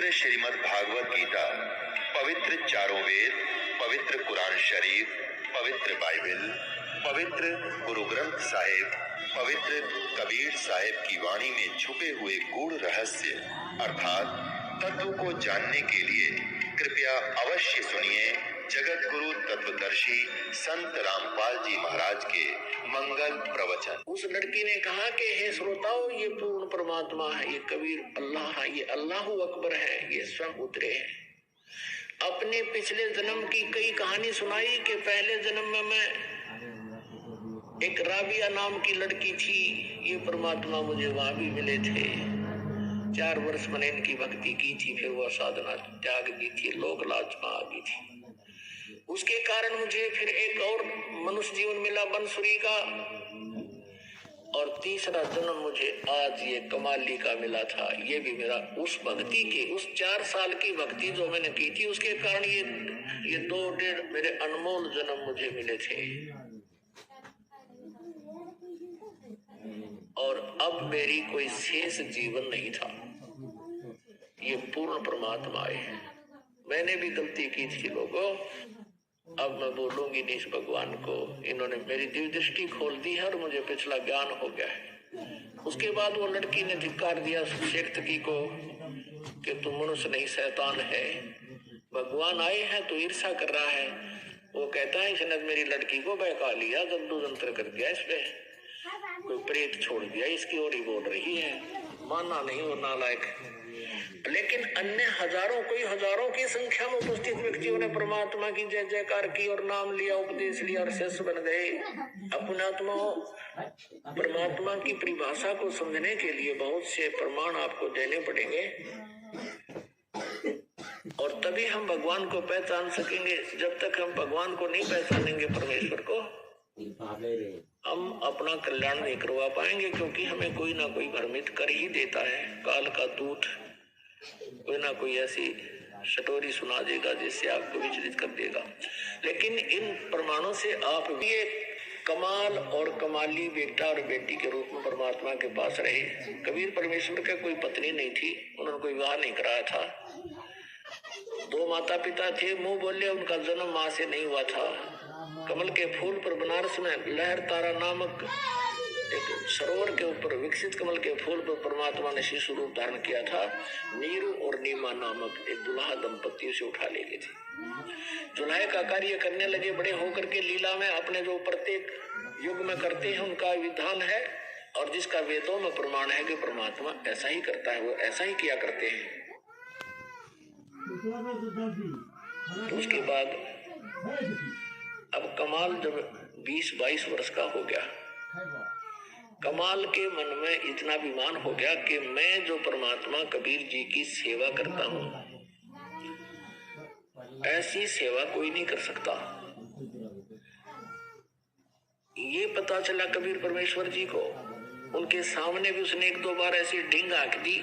पवित्र श्रीमद् भागवत गीता, पवित्र चारों वेद, पवित्र कुरान शरीफ, पवित्र बाइबल, पवित्र गुरु ग्रंथ साहिब, पवित्र कबीर साहिब की वाणी में छुपे हुए गूढ़ रहस्य अर्थात तत्व को जानने के लिए कृपया अवश्य सुनिए जगत गुरु तत्वदर्शी संत रामपाल जी महाराज के मंगल प्रवचन। उस लड़की ने कहा कि हे श्रोताओ, ये पूर्ण परमात्मा है, ये कबीर अल्लाह है, ये अल्लाहु अकबर है, ये स्वयं उतरे हैं। अपने पिछले जन्म की कई कहानी सुनाई कि पहले जन्म में मैं एक राबिया नाम की लड़की थी, ये परमात्मा मुझे वहां भी मिले थे। 4 वर्ष मैंने इनकी भक्ति की थी, फिर वह साधना त्याग दी थी, लोक लाज में आ गई थी। उसके कारण मुझे फिर एक और मनुष्य जीवन मिला बंसुरी का, और तीसरा जन्म मुझे आज ये कमाली का मिला था। ये भी मेरा उस भक्ति के, उस 4 साल की भक्ति जो मैंने की थी, उसके कारण ये 2-1.5 मेरे अनमोल जन्म मुझे मिले थे। और अब मेरी कोई शेष जीवन नहीं था, ये पूर्ण परमात्मा है। मैंने भी गलती की थी लोगों, अब मैं बोलूंगी नहीं इस भगवान को। इन्होंने मेरी दिव्य दृष्टि खोल दी है और मुझे पिछला ज्ञान हो गया है। उसके बाद वो लड़की ने धिक्कार दिया शेखतकी को कि तू मनुष्य नहीं शैतान है, भगवान आए हैं तो ईर्षा कर रहा है। वो कहता है इसने मेरी लड़की को बहका लिया, जद्दू जंत्र कर दिया, इसपे कोई प्रेत छोड़ दिया, इसकी ओर ही बोल रही है। मानना नहीं वो नालायक। लेकिन अन्य हजारों की संख्या में उपस्थित व्यक्तियों ने परमात्मा की जय जयकार की और नाम लिया, उपदेश लिया और शिष्य बन गए। अपनात्मा परमात्मा की परिभाषा को समझने के लिए बहुत से प्रमाण आपको देने पड़ेंगे, और तभी हम भगवान को पहचान सकेंगे। जब तक हम भगवान को नहीं पहचानेंगे, परमेश्वर को, हम अपना कल्याण नहीं करवा पाएंगे, क्योंकि हमें कोई ना कोई भ्रमित कर ही देता है। काल का दूत कोई ना कोई ऐसी स्टोरी सुना देगा जिससे आपको विचलित कर देगा। लेकिन इन प्रमाणों से आप भी कमाल और कमाली बेटा और बेटी के रूप में परमात्मा के पास रहे। कबीर परमेश्वर का कोई पत्नी नहीं थी, उन्होंने कोई विवाह नहीं कराया था। 2 माता पिता थे, मुंह बोले उनका जन्म मां से नहीं हुआ था। कमल के फूल पर बनारस में लहर तारा नामक एक सरोवर के ऊपर विकसित कमल के फूल पर परमात्मा ने शिशु रूप धारण किया था। नीरू और नीमा नामक एक दुल्हा दंपति से उठा ले गए थे। दुल्हे का कार्य करने लगे, बड़े होकर के लीला में अपने जो प्रत्येक युग में करते हैं उनका विधान है, और जिसका वेदों में प्रमाण है कि परमात्मा ऐसा ही करता है, वो ऐसा ही किया करते हैं। तो उसके बाद अब कमाल जब 20-22 वर्ष का हो गया, कमाल के मन में इतना अभिमान हो गया कि मैं जो परमात्मा कबीर जी की सेवा करता हूँ, ऐसी सेवा कोई नहीं कर सकता। ये पता चला कबीर परमेश्वर जी को। उनके सामने भी उसने 1-2 बार ऐसी ढींग हाँक दी